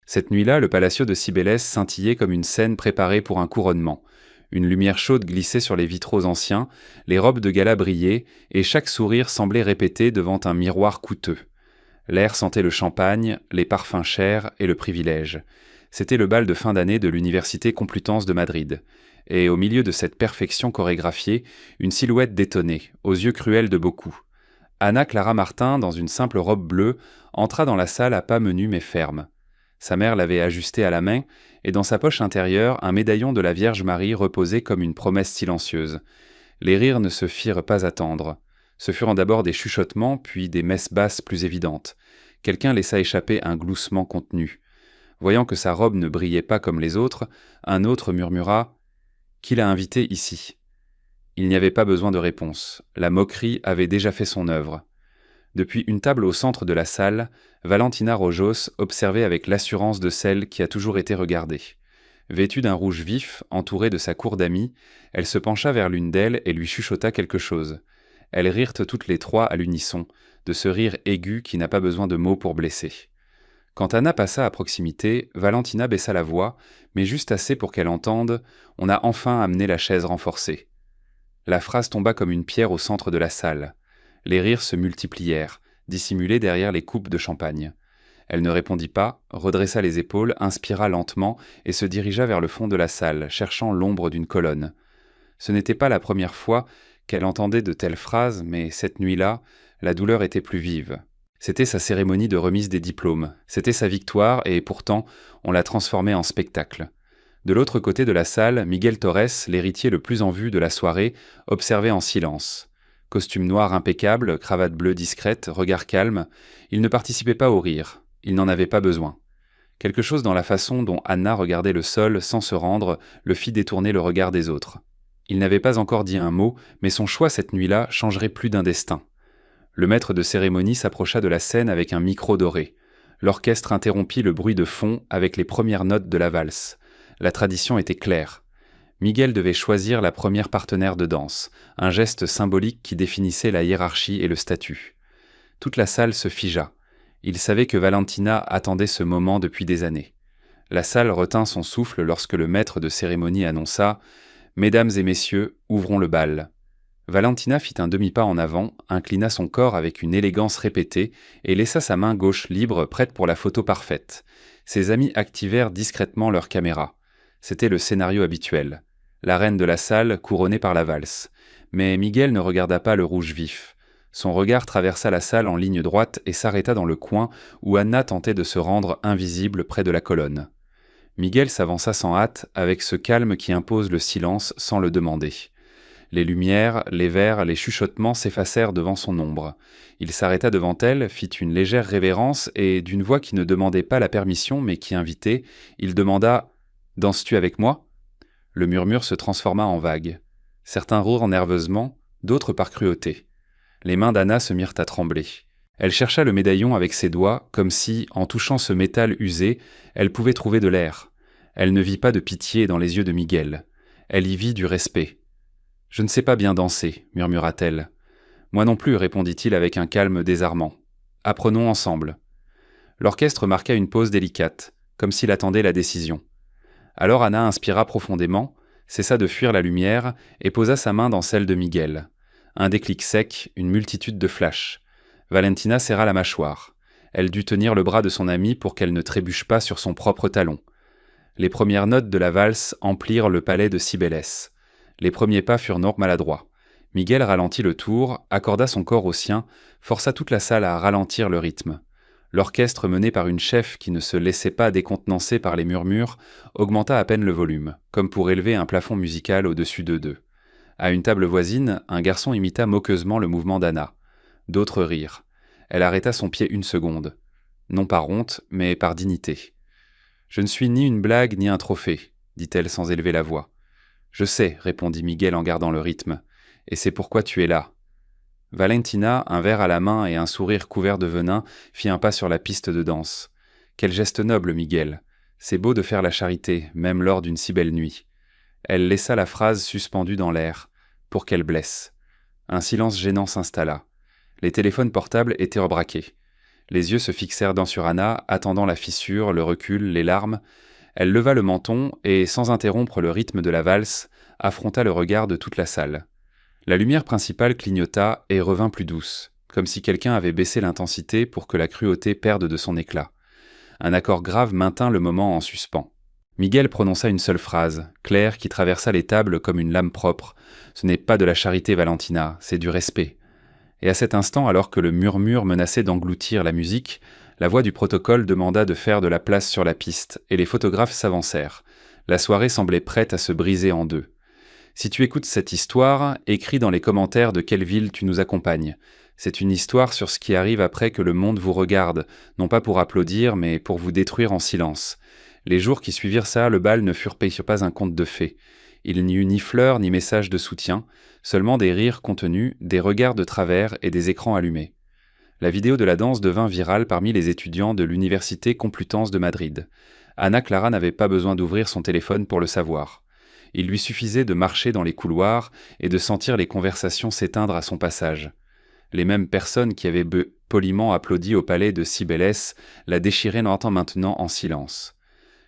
Cette nuit-là, le Palacio de Cibélès scintillait comme une scène préparée pour un couronnement. Une lumière chaude glissait sur les vitraux anciens, les robes de gala brillaient, et chaque sourire semblait répété devant un miroir coûteux. L'air sentait le champagne, les parfums chers et le privilège. C'était le bal de fin d'année de l'Université Complutense de Madrid. Et au milieu de cette perfection chorégraphiée, une silhouette détonnait, aux yeux cruels de beaucoup. Anna Clara Martin, dans une simple robe bleue, entra dans la salle à pas menus mais fermes. Sa mère l'avait ajustée à la main, et dans sa poche intérieure, un médaillon de la Vierge Marie reposait comme une promesse silencieuse. Les rires ne se firent pas attendre. Ce furent d'abord des chuchotements, puis des messes basses plus évidentes. Quelqu'un laissa échapper un gloussement contenu. Voyant que sa robe ne brillait pas comme les autres, un autre murmura « Qui l'a invité ici ?» Il n'y avait pas besoin de réponse. La moquerie avait déjà fait son œuvre. Depuis une table au centre de la salle, Valentina Rojos observait avec l'assurance de celle qui a toujours été regardée. Vêtue d'un rouge vif, entourée de sa cour d'amis, elle se pencha vers l'une d'elles et lui chuchota quelque chose. Elles rirent toutes les trois à l'unisson, de ce rire aigu qui n'a pas besoin de mots pour blesser. Quand Anna passa à proximité, Valentina baissa la voix, mais juste assez pour qu'elle entende « On a enfin amené la chaise renforcée ». La phrase tomba comme une pierre au centre de la salle. Les rires se multiplièrent, dissimulés derrière les coupes de champagne. Elle ne répondit pas, redressa les épaules, inspira lentement et se dirigea vers le fond de la salle, cherchant l'ombre d'une colonne. Ce n'était pas la première fois qu'elle entendait de telles phrases, mais cette nuit-là, la douleur était plus vive. C'était sa cérémonie de remise des diplômes, c'était sa victoire et pourtant, on la transformait en spectacle. De l'autre côté de la salle, Miguel Torres, l'héritier le plus en vue de la soirée, observait en silence. Costume noir impeccable, cravate bleue discrète, regard calme, il ne participait pas au rire. Il n'en avait pas besoin. Quelque chose dans la façon dont Anna regardait le sol sans se rendre le fit détourner le regard des autres. Il n'avait pas encore dit un mot, mais son choix cette nuit-là changerait plus d'un destin. Le maître de cérémonie s'approcha de la scène avec un micro doré. L'orchestre interrompit le bruit de fond avec les premières notes de la valse. La tradition était claire. Miguel devait choisir la première partenaire de danse, un geste symbolique qui définissait la hiérarchie et le statut. Toute la salle se figea. Il savait que Valentina attendait ce moment depuis des années. La salle retint son souffle lorsque le maître de cérémonie annonça « Mesdames et messieurs, ouvrons le bal ». Valentina fit un demi-pas en avant, inclina son corps avec une élégance répétée et laissa sa main gauche libre prête pour la photo parfaite. Ses amis activèrent discrètement leurs caméras. C'était le scénario habituel. La reine de la salle couronnée par la valse. Mais Miguel ne regarda pas le rouge vif. Son regard traversa la salle en ligne droite et s'arrêta dans le coin où Anna tentait de se rendre invisible près de la colonne. Miguel s'avança sans hâte, avec ce calme qui impose le silence sans le demander. Les lumières, les verres, les chuchotements s'effacèrent devant son ombre. Il s'arrêta devant elle, fit une légère révérence et, d'une voix qui ne demandait pas la permission mais qui invitait, il demanda « Danses-tu avec moi ?» Le murmure se transforma en vague. Certains rirent nerveusement, d'autres par cruauté. Les mains d'Anna se mirent à trembler. Elle chercha le médaillon avec ses doigts, comme si, en touchant ce métal usé, elle pouvait trouver de l'air. Elle ne vit pas de pitié dans les yeux de Miguel. Elle y vit du respect. « Je ne sais pas bien danser, » murmura-t-elle. « Moi non plus, » répondit-il avec un calme désarmant. « Apprenons ensemble. » L'orchestre marqua une pause délicate, comme s'il attendait la décision. Alors Anna inspira profondément, cessa de fuir la lumière et posa sa main dans celle de Miguel. Un déclic sec, une multitude de flashs. Valentina serra la mâchoire. Elle dut tenir le bras de son amie pour qu'elle ne trébuche pas sur son propre talon. Les premières notes de la valse emplirent le palais de Cibélès. Les premiers pas furent non maladroits. Miguel ralentit le tour, accorda son corps au sien, força toute la salle à ralentir le rythme. L'orchestre mené par une chef qui ne se laissait pas décontenancer par les murmures augmenta à peine le volume, comme pour élever un plafond musical au-dessus d'eux deux. À une table voisine, un garçon imita moqueusement le mouvement d'Anna. D'autres rirent. Elle arrêta son pied une seconde. Non par honte, mais par dignité. « Je ne suis ni une blague ni un trophée, » dit-elle sans élever la voix. « Je sais, » répondit Miguel en gardant le rythme, « et c'est pourquoi tu es là. » Valentina, un verre à la main et un sourire couvert de venin, fit un pas sur la piste de danse. Quel geste noble, Miguel. C'est beau de faire la charité, même lors d'une si belle nuit. Elle laissa la phrase suspendue dans l'air, pour qu'elle blesse. Un silence gênant s'installa. Les téléphones portables étaient rebraqués. Les yeux se fixèrent d'un sur Anna, attendant la fissure, le recul, les larmes. Elle leva le menton et, sans interrompre le rythme de la valse, affronta le regard de toute la salle. La lumière principale clignota et revint plus douce, comme si quelqu'un avait baissé l'intensité pour que la cruauté perde de son éclat. Un accord grave maintint le moment en suspens. Miguel prononça une seule phrase, claire, qui traversa les tables comme une lame propre. « Ce n'est pas de la charité, Valentina, c'est du respect. » Et à cet instant, alors que le murmure menaçait d'engloutir la musique, la voix du protocole demanda de faire de la place sur la piste, et les photographes s'avancèrent. La soirée semblait prête à se briser en deux. Si tu écoutes cette histoire, écris dans les commentaires de quelle ville tu nous accompagnes. C'est une histoire sur ce qui arrive après que le monde vous regarde, non pas pour applaudir, mais pour vous détruire en silence. Les jours qui suivirent ça, le bal ne furent pas un conte de fées. Il n'y eut ni fleurs ni messages de soutien, seulement des rires contenus, des regards de travers et des écrans allumés. La vidéo de la danse devint virale parmi les étudiants de l'Université Complutense de Madrid. Ana Clara n'avait pas besoin d'ouvrir son téléphone pour le savoir. Il lui suffisait de marcher dans les couloirs et de sentir les conversations s'éteindre à son passage. Les mêmes personnes qui avaient poliment applaudi au palais de Cibeles la déchiraient maintenant en silence.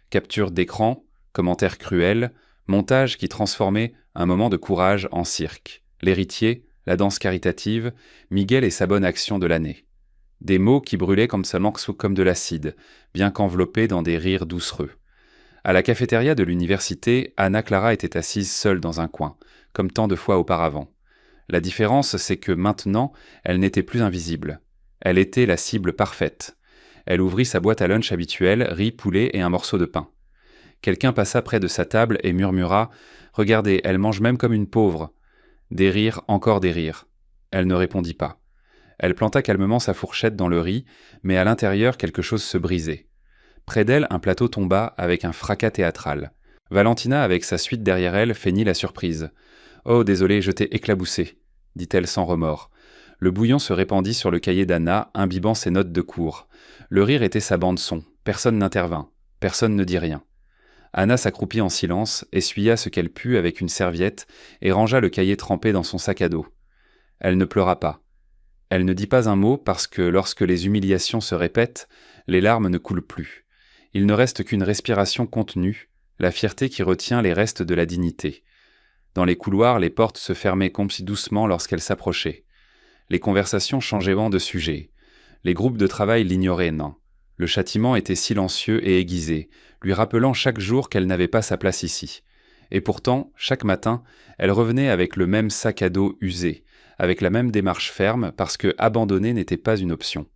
Capture d'écran, commentaires cruels, montage qui transformait un moment de courage en cirque. L'héritier, la danse caritative, Miguel et sa bonne action de l'année. Des mots qui brûlaient comme de l'acide, bien qu'enveloppés dans des rires doucereux. À la cafétéria de l'université, Ana Clara était assise seule dans un coin, comme tant de fois auparavant. La différence, c'est que maintenant, elle n'était plus invisible. Elle était la cible parfaite. Elle ouvrit sa boîte à lunch habituelle, riz, poulet et un morceau de pain. Quelqu'un passa près de sa table et murmura « Regardez, elle mange même comme une pauvre !» Des rires, encore des rires. Elle ne répondit pas. Elle planta calmement sa fourchette dans le riz, mais à l'intérieur quelque chose se brisait. Près d'elle, un plateau tomba avec un fracas théâtral. Valentina, avec sa suite derrière elle, feignit la surprise. « Oh, désolé, je t'ai éclaboussé », dit-elle sans remords. Le bouillon se répandit sur le cahier d'Anna, imbibant ses notes de cours. Le rire était sa bande-son. Personne n'intervint. Personne ne dit rien. Anna s'accroupit en silence, essuya ce qu'elle put avec une serviette et rangea le cahier trempé dans son sac à dos. Elle ne pleura pas. Elle ne dit pas un mot parce que lorsque les humiliations se répètent, les larmes ne coulent plus. Il ne reste qu'une respiration contenue, la fierté qui retient les restes de la dignité. Dans les couloirs, les portes se fermaient comme si doucement lorsqu'elle s'approchait. Les conversations changeaient de sujet. Les groupes de travail l'ignoraient, non. Le châtiment était silencieux et aiguisé, lui rappelant chaque jour qu'elle n'avait pas sa place ici. Et pourtant, chaque matin, elle revenait avec le même sac à dos usé, avec la même démarche ferme, parce que abandonner n'était pas une option.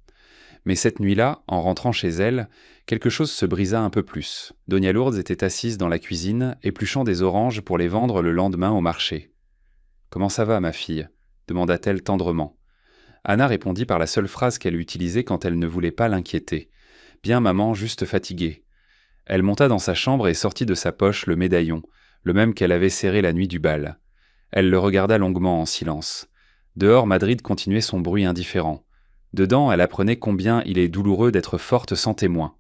Mais cette nuit-là, en rentrant chez elle, quelque chose se brisa un peu plus. Doña Lourdes était assise dans la cuisine, épluchant des oranges pour les vendre le lendemain au marché. « Comment ça va, ma fille ?» demanda-t-elle tendrement. Anna répondit par la seule phrase qu'elle utilisait quand elle ne voulait pas l'inquiéter. « Bien, maman, juste fatiguée. » Elle monta dans sa chambre et sortit de sa poche le médaillon, le même qu'elle avait serré la nuit du bal. Elle le regarda longuement en silence. Dehors, Madrid continuait son bruit indifférent. Dedans, elle apprenait combien il est douloureux d'être forte sans témoin.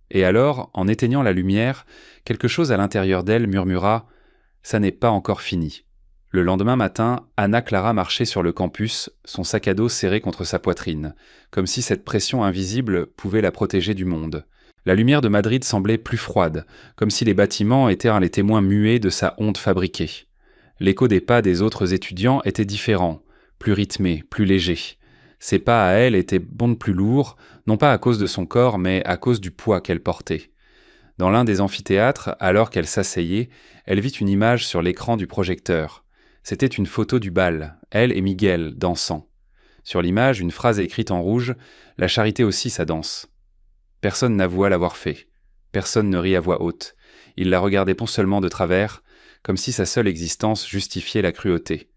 Et alors, en éteignant la lumière, quelque chose à l'intérieur d'elle murmura « Ça n'est pas encore fini ». Le lendemain matin, Ana Clara marchait sur le campus, son sac à dos serré contre sa poitrine, comme si cette pression invisible pouvait la protéger du monde. La lumière de Madrid semblait plus froide, comme si les bâtiments étaient les témoins muets de sa honte fabriquée. L'écho des pas des autres étudiants était différent, plus rythmé, plus léger. Ses pas à elle étaient plus lourds, non pas à cause de son corps, mais à cause du poids qu'elle portait. Dans l'un des amphithéâtres, alors qu'elle s'asseyait, elle vit une image sur l'écran du projecteur. C'était une photo du bal, elle et Miguel, dansant. Sur l'image, une phrase écrite en rouge « La charité aussi, ça danse ». Personne n'avoua l'avoir fait. Personne ne rit à voix haute. Il la regardait seulement de travers, comme si sa seule existence justifiait la cruauté.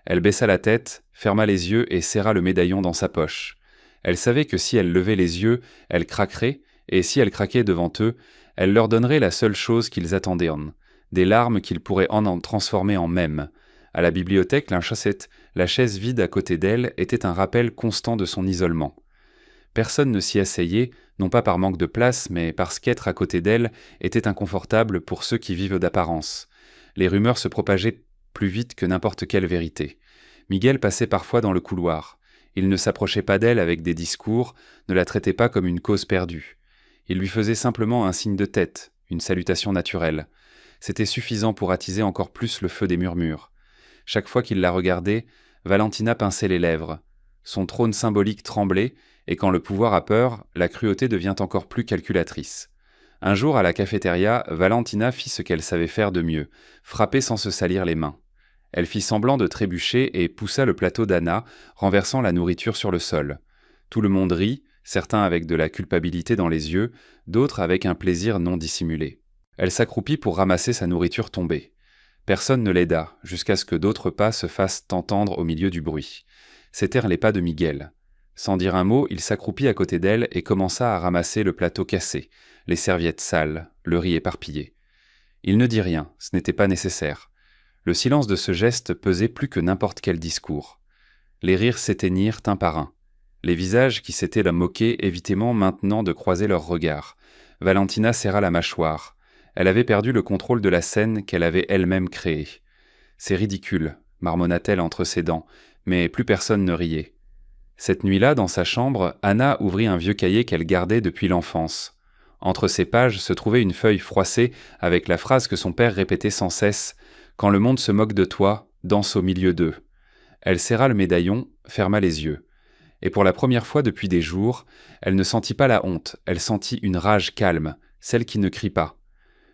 Elle baissa la tête, ferma les yeux et serra le médaillon dans sa poche. Elle savait que si elle levait les yeux, elle craquerait, et si elle craquait devant eux, elle leur donnerait la seule chose qu'ils attendaient, des larmes qu'ils pourraient en transformer en mèmes. À la bibliothèque, la chaise vide à côté d'elle était un rappel constant de son isolement. Personne ne s'y asseyait, non pas par manque de place, mais parce qu'être à côté d'elle était inconfortable pour ceux qui vivent d'apparence. Les rumeurs se propageaient plus vite que n'importe quelle vérité. Miguel passait parfois dans le couloir. Il ne s'approchait pas d'elle avec des discours, ne la traitait pas comme une cause perdue. Il lui faisait simplement un signe de tête, une salutation naturelle. C'était suffisant pour attiser encore plus le feu des murmures. Chaque fois qu'il la regardait, Valentina pinçait les lèvres. Son trône symbolique tremblait, et quand le pouvoir a peur, la cruauté devient encore plus calculatrice. Un jour, à la cafétéria, Valentina fit ce qu'elle savait faire de mieux, frapper sans se salir les mains. Elle fit semblant de trébucher et poussa le plateau d'Anna, renversant la nourriture sur le sol. Tout le monde rit, certains avec de la culpabilité dans les yeux, d'autres avec un plaisir non dissimulé. Elle s'accroupit pour ramasser sa nourriture tombée. Personne ne l'aida, jusqu'à ce que d'autres pas se fassent entendre au milieu du bruit. C'étaient les pas de Miguel. Sans dire un mot, il s'accroupit à côté d'elle et commença à ramasser le plateau cassé, les serviettes sales, le riz éparpillé. Il ne dit rien, ce n'était pas nécessaire. Le silence de ce geste pesait plus que n'importe quel discours. Les rires s'éteignirent un par un. Les visages qui s'étaient la moqués évitaient maintenant de croiser leurs regards. Valentina serra la mâchoire. Elle avait perdu le contrôle de la scène qu'elle avait elle-même créée. « C'est ridicule », marmonna-t-elle entre ses dents, mais plus personne ne riait. Cette nuit-là, dans sa chambre, Anna ouvrit un vieux cahier qu'elle gardait depuis l'enfance. Entre ces pages se trouvait une feuille froissée avec la phrase que son père répétait sans cesse « Quand le monde se moque de toi, danse au milieu d'eux ». Elle serra le médaillon, ferma les yeux. Et pour la première fois depuis des jours, elle ne sentit pas la honte, elle sentit une rage calme, celle qui ne crie pas.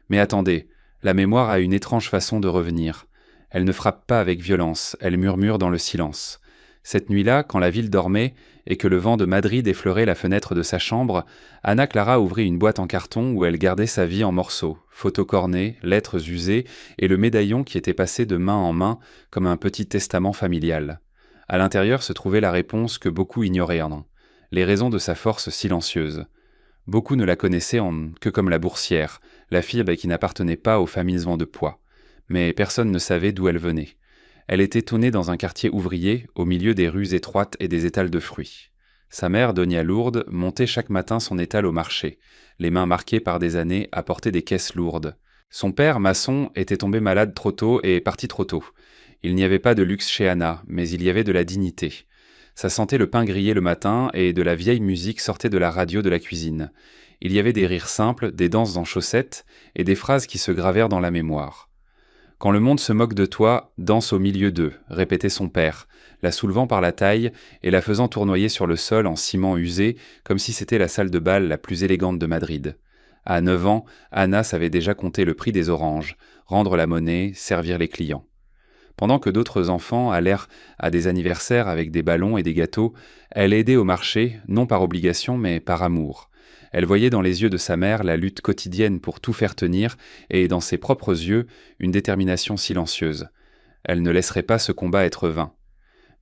Mais attendez, la mémoire a une étrange façon de revenir. Elle ne frappe pas avec violence, elle murmure dans le silence. Cette nuit-là, quand la ville dormait et que le vent de Madrid effleurait la fenêtre de sa chambre, Anna Clara ouvrit une boîte en carton où elle gardait sa vie en morceaux, photos cornées, lettres usées et le médaillon qui était passé de main en main comme un petit testament familial. À l'intérieur se trouvait la réponse que beaucoup ignoraient, les raisons de sa force silencieuse. Beaucoup ne la connaissaient que comme la boursière, la fille qui n'appartenait pas aux familles vent de poids. Mais personne ne savait d'où elle venait. Elle était tournée dans un quartier ouvrier, au milieu des rues étroites et des étals de fruits. Sa mère, Donia Lourdes, montait chaque matin son étal au marché, les mains marquées par des années à porter des caisses lourdes. Son père, maçon, était tombé malade trop tôt et parti trop tôt. Il n'y avait pas de luxe chez Anna, mais il y avait de la dignité. Ça sentait le pain grillé le matin et de la vieille musique sortait de la radio de la cuisine. Il y avait des rires simples, des danses en chaussettes et des phrases qui se gravèrent dans la mémoire. « Quand le monde se moque de toi, danse au milieu d'eux », répétait son père, la soulevant par la taille et la faisant tournoyer sur le sol en ciment usé comme si c'était la salle de bal la plus élégante de Madrid. À 9 ans, Anna savait déjà compter le prix des oranges, rendre la monnaie, servir les clients. Pendant que d'autres enfants allèrent à des anniversaires avec des ballons et des gâteaux, elle aidait au marché, non par obligation mais par amour. Elle voyait dans les yeux de sa mère la lutte quotidienne pour tout faire tenir et dans ses propres yeux une détermination silencieuse. Elle ne laisserait pas ce combat être vain.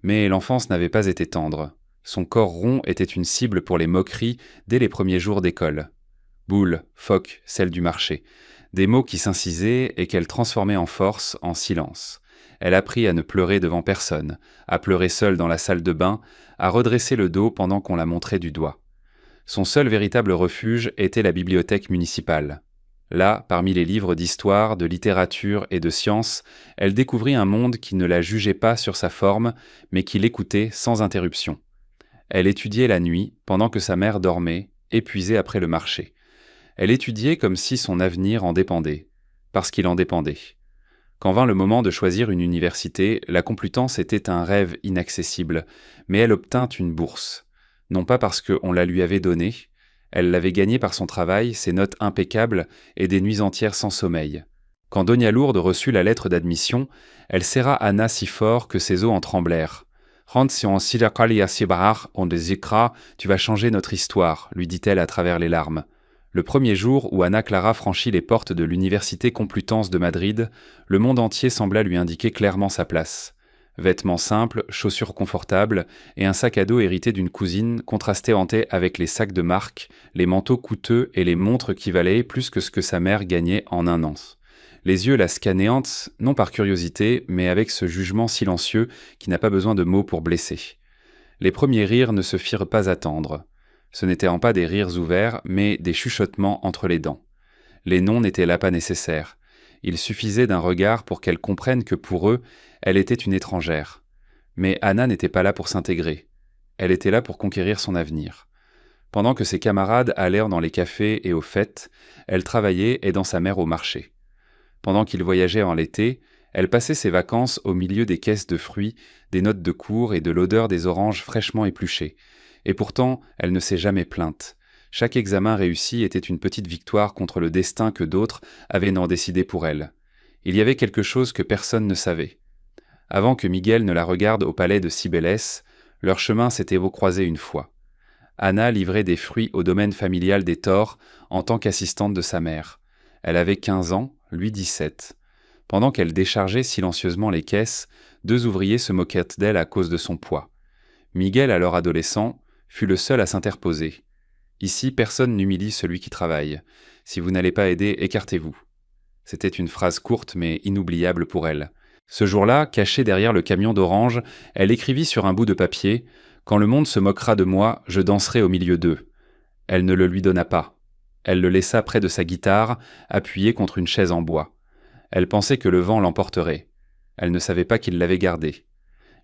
Mais l'enfance n'avait pas été tendre. Son corps rond était une cible pour les moqueries dès les premiers jours d'école. Boule, phoque, celle du marché. Des mots qui s'incisaient et qu'elle transformait en force, en silence. Elle apprit à ne pleurer devant personne, à pleurer seule dans la salle de bain, à redresser le dos pendant qu'on la montrait du doigt. Son seul véritable refuge était la bibliothèque municipale. Là, parmi les livres d'histoire, de littérature et de science, elle découvrit un monde qui ne la jugeait pas sur sa forme, mais qui l'écoutait sans interruption. Elle étudiait la nuit, pendant que sa mère dormait, épuisée après le marché. Elle étudiait comme si son avenir en dépendait, parce qu'il en dépendait. Quand vint le moment de choisir une université, la Complutense était un rêve inaccessible, mais elle obtint une bourse. Non pas parce qu'on la lui avait donnée, elle l'avait gagnée par son travail, ses notes impeccables et des nuits entières sans sommeil. Quand Donia Lourdes reçut la lettre d'admission, elle serra Anna si fort que ses os en tremblèrent. « Rand si on silakalia sibar, on des zikra, tu vas changer notre histoire », lui dit-elle à travers les larmes. Le premier jour où Anna Clara franchit les portes de l'Université Complutense de Madrid, le monde entier sembla lui indiquer clairement sa place. Vêtements simples, chaussures confortables et un sac à dos hérité d'une cousine contrastaient avec les sacs de marque, les manteaux coûteux et les montres qui valaient plus que ce que sa mère gagnait en un an. Les yeux la scannéant, non par curiosité, mais avec ce jugement silencieux qui n'a pas besoin de mots pour blesser. Les premiers rires ne se firent pas attendre. Ce n'étaient pas des rires ouverts, mais des chuchotements entre les dents. Les noms n'étaient là pas nécessaires. Il suffisait d'un regard pour qu'elle comprenne que pour eux, elle était une étrangère. Mais Anna n'était pas là pour s'intégrer. Elle était là pour conquérir son avenir. Pendant que ses camarades allèrent dans les cafés et aux fêtes, elle travaillait aidant sa mère au marché. Pendant qu'ils voyageaient en l'été, elle passait ses vacances au milieu des caisses de fruits, des notes de cour et de l'odeur des oranges fraîchement épluchées. Et pourtant, elle ne s'est jamais plainte. Chaque examen réussi était une petite victoire contre le destin que d'autres avaient n'en décidé pour elle. Il y avait quelque chose que personne ne savait. Avant que Miguel ne la regarde au palais de Cibeles, leur chemin s'était recroisé une fois. Anna livrait des fruits au domaine familial des Thor en tant qu'assistante de sa mère. Elle avait 15 ans, lui 17. Pendant qu'elle déchargeait silencieusement les caisses, 2 ouvriers se moquèrent d'elle à cause de son poids. Miguel, alors adolescent, fut le seul à s'interposer. « Ici, personne n'humilie celui qui travaille. Si vous n'allez pas aider, écartez-vous. » C'était une phrase courte mais inoubliable pour elle. Ce jour-là, cachée derrière le camion d'oranges, elle écrivit sur un bout de papier « Quand le monde se moquera de moi, je danserai au milieu d'eux. » Elle ne le lui donna pas. Elle le laissa près de sa guitare, appuyé contre une chaise en bois. Elle pensait que le vent l'emporterait. Elle ne savait pas qu'il l'avait gardée.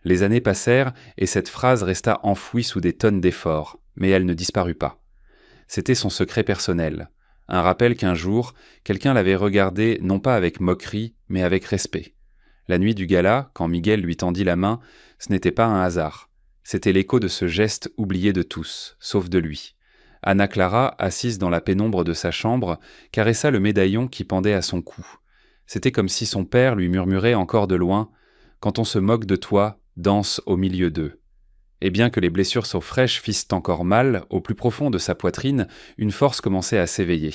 Les années passèrent et cette phrase resta enfouie sous des tonnes d'efforts, mais elle ne disparut pas. C'était son secret personnel. Un rappel qu'un jour, quelqu'un l'avait regardée non pas avec moquerie, mais avec respect. La nuit du gala, quand Miguel lui tendit la main, ce n'était pas un hasard. C'était l'écho de ce geste oublié de tous, sauf de lui. Anna Clara, assise dans la pénombre de sa chambre, caressa le médaillon qui pendait à son cou. C'était comme si son père lui murmurait encore de loin « Quand on se moque de toi, danse au milieu d'eux ». Et bien que les blessures soient fraîches fissent encore mal, au plus profond de sa poitrine, une force commençait à s'éveiller.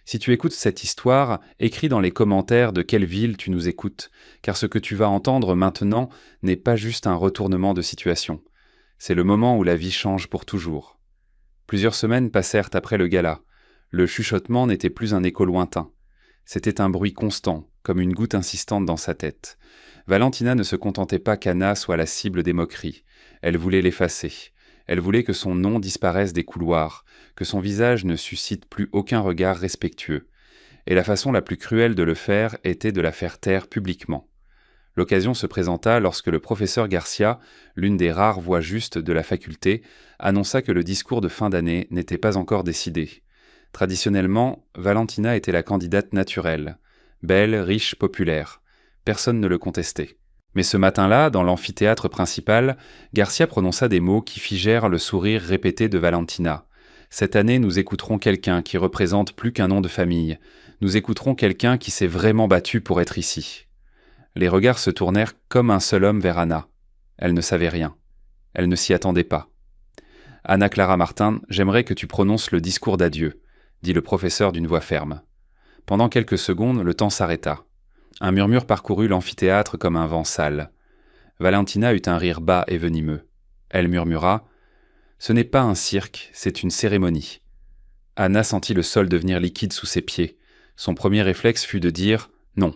Si tu écoutes cette histoire, écris dans les commentaires de quelle ville tu nous écoutes, car ce que tu vas entendre maintenant n'est pas juste un retournement de situation. C'est le moment où la vie change pour toujours. Plusieurs semaines passèrent après le gala. Le chuchotement n'était plus un écho lointain. C'était un bruit constant, comme une goutte insistante dans sa tête. Valentina ne se contentait pas qu'Anna soit la cible des moqueries. Elle voulait l'effacer. Elle voulait que son nom disparaisse des couloirs, que son visage ne suscite plus aucun regard respectueux. Et la façon la plus cruelle de le faire était de la faire taire publiquement. L'occasion se présenta lorsque le professeur Garcia, l'une des rares voix justes de la faculté, annonça que le discours de fin d'année n'était pas encore décidé. Traditionnellement, Valentina était la candidate naturelle. Belle, riche, populaire. Personne ne le contestait. Mais ce matin-là, dans l'amphithéâtre principal, Garcia prononça des mots qui figèrent le sourire répété de Valentina. « Cette année, nous écouterons quelqu'un qui représente plus qu'un nom de famille. Nous écouterons quelqu'un qui s'est vraiment battu pour être ici. » Les regards se tournèrent comme un seul homme vers Anna. Elle ne savait rien. Elle ne s'y attendait pas. « Anna Clara Martin, j'aimerais que tu prononces le discours d'adieu, » dit le professeur d'une voix ferme. Pendant quelques secondes, le temps s'arrêta. Un murmure parcourut l'amphithéâtre comme un vent sale. Valentina eut un rire bas et venimeux. Elle murmura « Ce n'est pas un cirque, c'est une cérémonie. » Anna sentit le sol devenir liquide sous ses pieds. Son premier réflexe fut de dire « non ».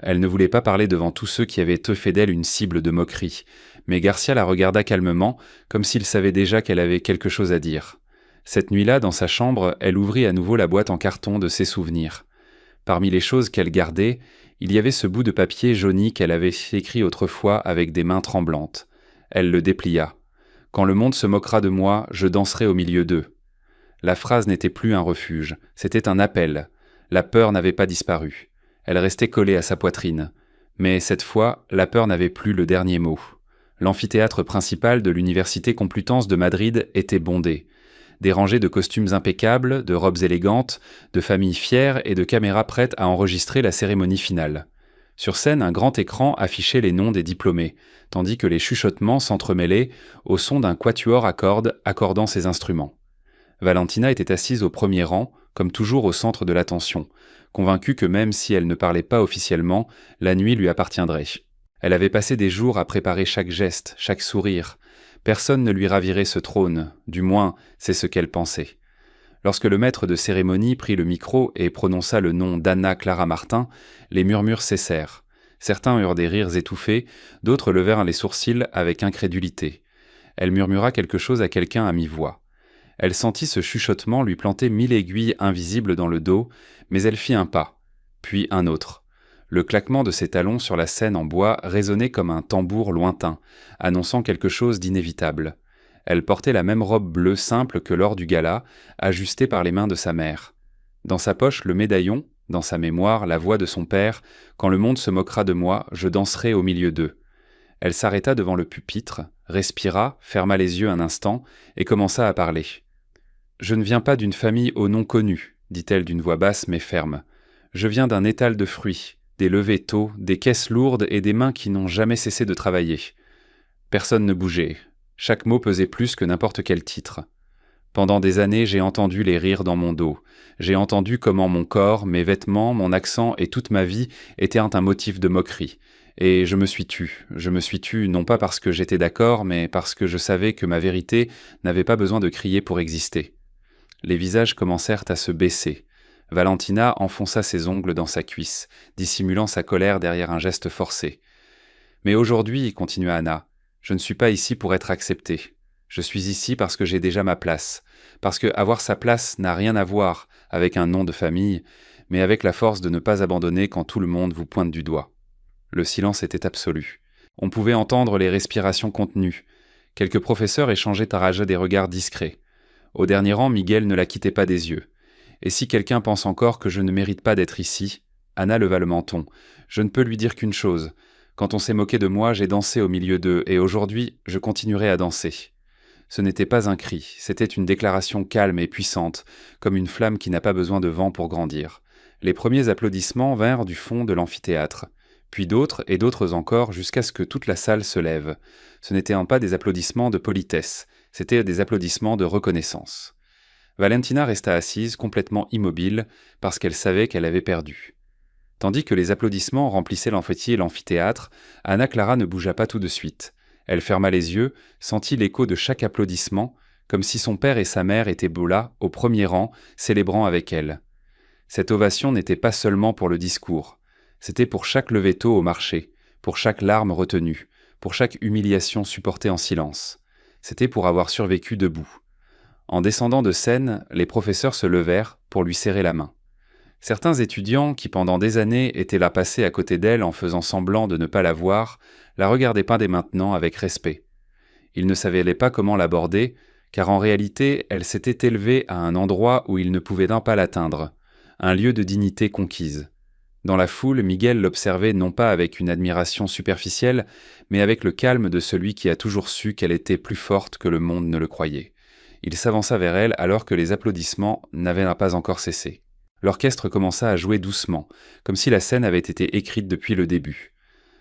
Elle ne voulait pas parler devant tous ceux qui avaient fait d'elle une cible de moquerie, mais Garcia la regarda calmement, comme s'il savait déjà qu'elle avait quelque chose à dire. Cette nuit-là, dans sa chambre, elle ouvrit à nouveau la boîte en carton de ses souvenirs. Parmi les choses qu'elle gardait, il y avait ce bout de papier jauni qu'elle avait écrit autrefois avec des mains tremblantes. Elle le déplia. « Quand le monde se moquera de moi, je danserai au milieu d'eux. » La phrase n'était plus un refuge, c'était un appel. La peur n'avait pas disparu. Elle restait collée à sa poitrine. Mais cette fois, la peur n'avait plus le dernier mot. L'amphithéâtre principal de l'Université Complutense de Madrid était bondé. Des rangées de costumes impeccables, de robes élégantes, de familles fières et de caméras prêtes à enregistrer la cérémonie finale. Sur scène, un grand écran affichait les noms des diplômés, tandis que les chuchotements s'entremêlaient au son d'un quatuor à cordes accordant ses instruments. Valentina était assise au premier rang, comme toujours au centre de l'attention, convaincue que même si elle ne parlait pas officiellement, la nuit lui appartiendrait. Elle avait passé des jours à préparer chaque geste, chaque sourire. Personne ne lui ravirait ce trône, du moins, c'est ce qu'elle pensait. Lorsque le maître de cérémonie prit le micro et prononça le nom d'Anna Clara Martin, les murmures cessèrent. Certains eurent des rires étouffés, d'autres levèrent les sourcils avec incrédulité. Elle murmura quelque chose à quelqu'un à mi-voix. Elle sentit ce chuchotement lui planter 1000 aiguilles invisibles dans le dos, mais elle fit un pas, puis un autre. Le claquement de ses talons sur la scène en bois résonnait comme un tambour lointain, annonçant quelque chose d'inévitable. Elle portait la même robe bleue simple que lors du gala, ajustée par les mains de sa mère. Dans sa poche, le médaillon, dans sa mémoire, la voix de son père, « Quand le monde se moquera de moi, je danserai au milieu d'eux ». Elle s'arrêta devant le pupitre, respira, ferma les yeux un instant et commença à parler. « Je ne viens pas d'une famille au nom connu, dit-elle d'une voix basse mais ferme. Je viens d'un étal de fruits, des levées tôt, des caisses lourdes et des mains qui n'ont jamais cessé de travailler. » Personne ne bougeait. Chaque mot pesait plus que n'importe quel titre. Pendant des années, j'ai entendu les rires dans mon dos. J'ai entendu comment mon corps, mes vêtements, mon accent et toute ma vie étaient un motif de moquerie. Et je me suis tu. Je me suis tu non pas parce que j'étais d'accord, mais parce que je savais que ma vérité n'avait pas besoin de crier pour exister. Les visages commencèrent à se baisser. Valentina enfonça ses ongles dans sa cuisse, dissimulant sa colère derrière un geste forcé. « Mais aujourd'hui, continua Anna, je ne suis pas ici pour être acceptée. Je suis ici parce que j'ai déjà ma place, parce que avoir sa place n'a rien à voir avec un nom de famille, mais avec la force de ne pas abandonner quand tout le monde vous pointe du doigt. » Le silence était absolu. On pouvait entendre les respirations contenues. Quelques professeurs échangeaient à rage des regards discrets. Au dernier rang, Miguel ne la quittait pas des yeux. Et si quelqu'un pense encore que je ne mérite pas d'être ici, Anna leva le menton. Je ne peux lui dire qu'une chose. Quand on s'est moqué de moi, j'ai dansé au milieu d'eux, et aujourd'hui, je continuerai à danser. Ce n'était pas un cri, c'était une déclaration calme et puissante, comme une flamme qui n'a pas besoin de vent pour grandir. Les premiers applaudissements vinrent du fond de l'amphithéâtre, puis d'autres et d'autres encore jusqu'à ce que toute la salle se lève. Ce n'étaient pas des applaudissements de politesse, c'étaient des applaudissements de reconnaissance. Valentina resta assise, complètement immobile, parce qu'elle savait qu'elle avait perdu. Tandis que les applaudissements remplissaient l'amphithéâtre, Anna Clara ne bougea pas tout de suite. Elle ferma les yeux, sentit l'écho de chaque applaudissement, comme si son père et sa mère étaient là, au premier rang, célébrant avec elle. Cette ovation n'était pas seulement pour le discours. C'était pour chaque lever tôt au marché, pour chaque larme retenue, pour chaque humiliation supportée en silence. C'était pour avoir survécu debout. En descendant de scène, les professeurs se levèrent pour lui serrer la main. Certains étudiants, qui pendant des années étaient là passés à côté d'elle en faisant semblant de ne pas la voir, la regardaient pas dès maintenant avec respect. Ils ne savaient pas comment l'aborder, car en réalité, elle s'était élevée à un endroit où ils ne pouvaient pas l'atteindre, un lieu de dignité conquise. Dans la foule, Miguel l'observait non pas avec une admiration superficielle, mais avec le calme de celui qui a toujours su qu'elle était plus forte que le monde ne le croyait. Il s'avança vers elle alors que les applaudissements n'avaient pas encore cessé. L'orchestre commença à jouer doucement, comme si la scène avait été écrite depuis le début.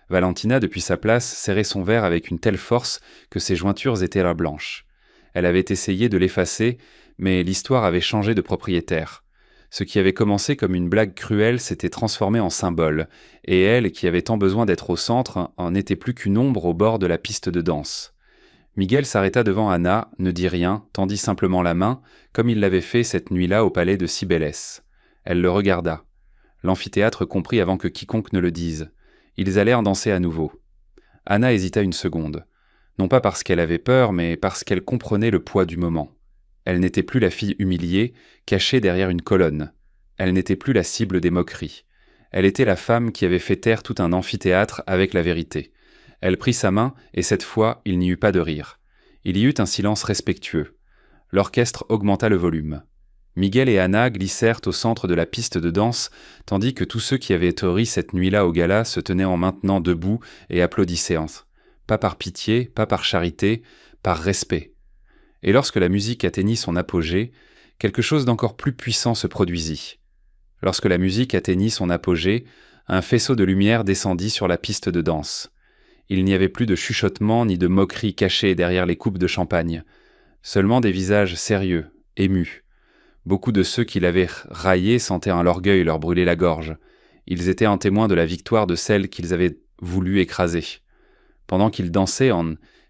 Valentina, depuis sa place, serrait son verre avec une telle force que ses jointures étaient là blanches. Elle avait essayé de l'effacer, mais l'histoire avait changé de propriétaire. Ce qui avait commencé comme une blague cruelle s'était transformé en symbole, et elle, qui avait tant besoin d'être au centre, en n'était plus qu'une ombre au bord de la piste de danse. Miguel s'arrêta devant Anna, ne dit rien, tendit simplement la main, comme il l'avait fait cette nuit-là au palais de Cybélès. Elle le regarda. L'amphithéâtre comprit avant que quiconque ne le dise. Ils allèrent danser à nouveau. Anna hésita une seconde. Non pas parce qu'elle avait peur, mais parce qu'elle comprenait le poids du moment. Elle n'était plus la fille humiliée, cachée derrière une colonne. Elle n'était plus la cible des moqueries. Elle était la femme qui avait fait taire tout un amphithéâtre avec la vérité. Elle prit sa main, et cette fois, il n'y eut pas de rire. Il y eut un silence respectueux. L'orchestre augmenta le volume. Miguel et Anna glissèrent au centre de la piste de danse, tandis que tous ceux qui avaient ri cette nuit-là au gala se tenaient en maintenant debout et applaudissaient. Pas par pitié, pas par charité, par respect. Et lorsque la musique atteignit son apogée, quelque chose d'encore plus puissant se produisit. Lorsque la musique atteignit son apogée, un faisceau de lumière descendit sur la piste de danse. Il n'y avait plus de chuchotements ni de moqueries cachées derrière les coupes de champagne. Seulement des visages sérieux, émus. Beaucoup de ceux qui l'avaient raillé sentaient un orgueil leur brûler la gorge. Ils étaient un témoin de la victoire de celle qu'ils avaient voulu écraser. Pendant qu'ils dansaient,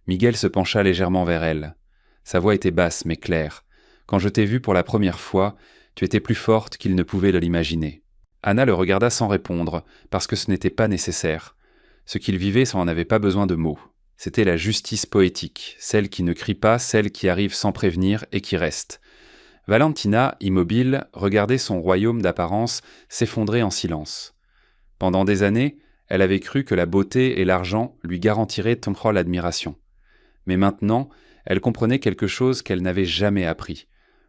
Miguel se pencha légèrement vers elle. Sa voix était basse mais claire. « Quand je t'ai vue pour la première fois, tu étais plus forte qu'il ne pouvait l'imaginer. » Anna le regarda sans répondre, parce que ce n'était pas nécessaire. Ce qu'il vivait, ça n'en avait pas besoin de mots. C'était la justice poétique, celle qui ne crie pas, celle qui arrive sans prévenir et qui reste. Valentina, immobile, regardait son royaume d'apparence s'effondrer en silence. Pendant des années, elle avait cru que la beauté et l'argent lui garantiraient l'admiration. Mais maintenant, Elle comprenait quelque chose qu'elle n'avait jamais appris.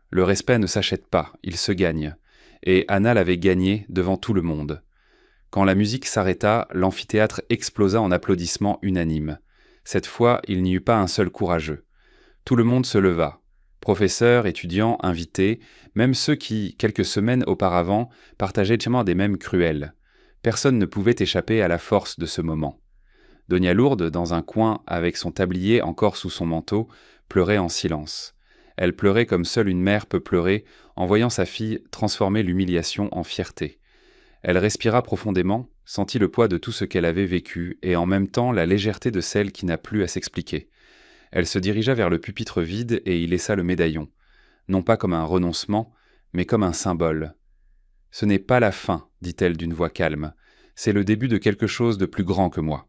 Le respect ne s'achète pas, il se gagne. Et Anna l'avait gagné devant tout le monde. Quand la musique s'arrêta, l'amphithéâtre explosa en applaudissements unanimes. Cette fois, il n'y eut pas un seul courageux. Tout le monde se leva. Professeurs, étudiants, invités, même ceux qui, quelques semaines auparavant, partageaient des mêmes cruels. Personne ne pouvait échapper à la force de ce moment. Donia Lourdes, dans un coin, avec son tablier encore sous son manteau, pleurait en silence. Elle pleurait comme seule une mère peut pleurer en voyant sa fille transformer l'humiliation en fierté. Elle respira profondément, sentit le poids de tout ce qu'elle avait vécu et en même temps la légèreté de celle qui n'a plus à s'expliquer. Elle se dirigea vers le pupitre vide et y laissa le médaillon, non pas comme un renoncement, mais comme un symbole. « Ce n'est pas la fin, dit-elle d'une voix calme, c'est le début de quelque chose de plus grand que moi. »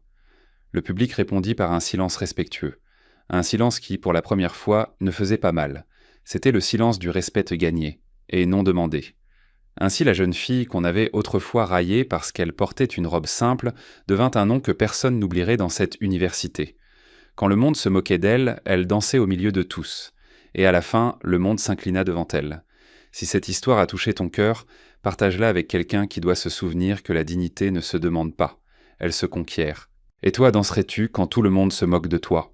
Le public répondit par un silence respectueux, un silence qui, pour la première fois, ne faisait pas mal. C'était le silence du respect gagné, et non demandé. Ainsi la jeune fille qu'on avait autrefois raillée parce qu'elle portait une robe simple devint un nom que personne n'oublierait dans cette université. Quand le monde se moquait d'elle, elle dansait au milieu de tous. Et à la fin, le monde s'inclina devant elle. Si cette histoire a touché ton cœur, partage-la avec quelqu'un qui doit se souvenir que la dignité ne se demande pas, elle se conquiert. Et toi danserais-tu quand tout le monde se moque de toi ?